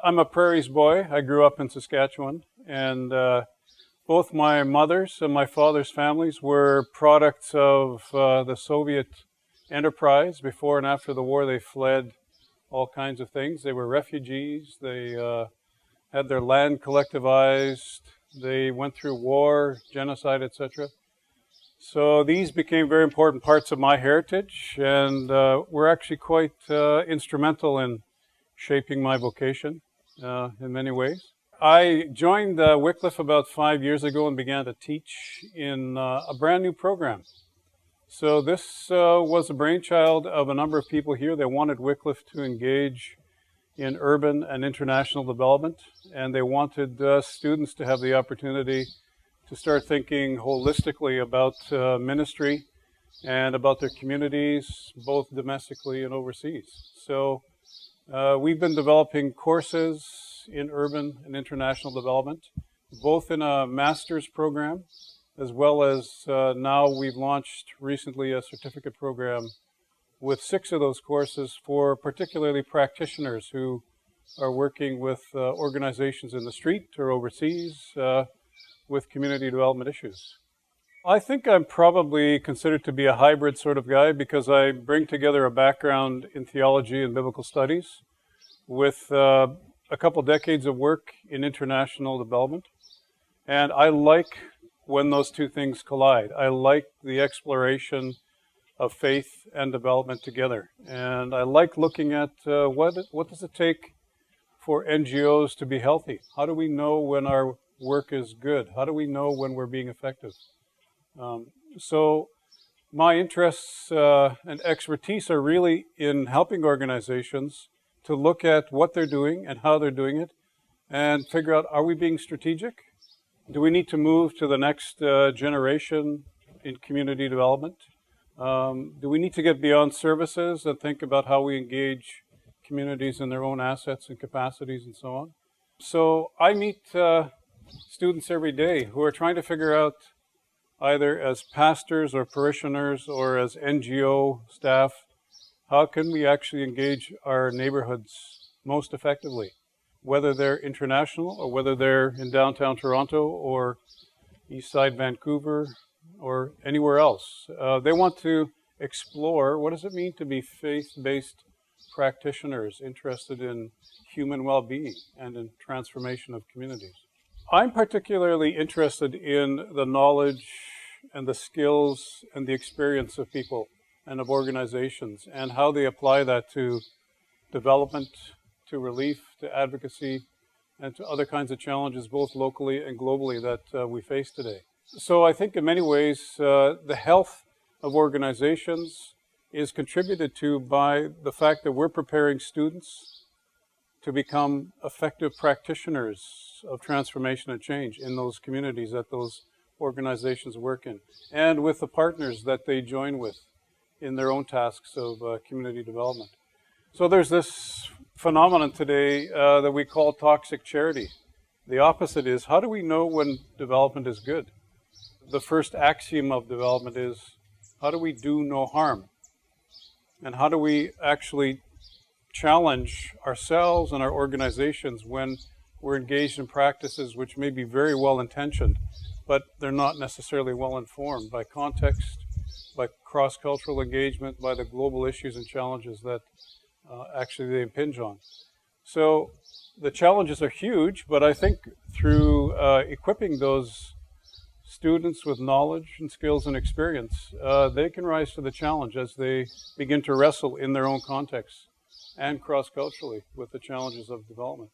I'm a Prairies boy. I grew up in Saskatchewan, and both my mother's and my father's families were products of the Soviet enterprise. Before and after the war, they fled all kinds of things. They were refugees. They had their land collectivized. They went through war, genocide, etc. So these became very important parts of my heritage, and were actually quite instrumental in shaping my vocation in many ways. I joined Wycliffe about 5 years ago and began to teach in a brand new program. So this was a brainchild of a number of people here. They wanted Wycliffe to engage in urban and international development, and they wanted students to have the opportunity to start thinking holistically about ministry and about their communities, both domestically and overseas. So we've been developing courses in urban and international development, both in a master's program, as well as now we've launched recently a certificate program with 6 of those courses for particularly practitioners who are working with organizations in the street or overseas with community development issues. I think I'm probably considered to be a hybrid sort of guy because I bring together a background in theology and biblical studies with a couple decades of work in international development. And I like when those two things collide. I like the exploration of faith and development together. And I like looking at what does it take for NGOs to be healthy? How do we know when our work is good? How do we know when we're being effective? So my interests and expertise are really in helping organizations to look at what they're doing and how they're doing it and figure out, are we being strategic? Do we need to move to the next generation in community development? Do we need to get beyond services and think about how we engage communities in their own assets and capacities and so on? So I meet students every day who are trying to figure out, either as pastors or parishioners or as NGO staff, how can we actually engage our neighborhoods most effectively, whether they're international or whether they're in downtown Toronto or east side Vancouver or anywhere else. They want to explore what does it mean to be faith-based practitioners interested in human well-being and in transformation of communities. I'm particularly interested in the knowledge and the skills and the experience of people and of organizations and how they apply that to development, to relief, to advocacy, and to other kinds of challenges, both locally and globally, that we face today. So I think in many ways, the health of organizations is contributed to by the fact that we're preparing students to become effective practitioners of transformation and change in those communities that those organizations work in, and with the partners that they join with in their own tasks of community development. So there's this phenomenon today that we call toxic charity. The opposite is, how do we know when development is good? The first axiom of development is, how do we do no harm? And how do we actually challenge ourselves and our organizations when we're engaged in practices which may be very well-intentioned, but they're not necessarily well-informed by context, by cross-cultural engagement, by the global issues and challenges that actually they impinge on. So the challenges are huge, but I think through equipping those students with knowledge and skills and experience, they can rise to the challenge as they begin to wrestle in their own contexts and cross-culturally with the challenges of development.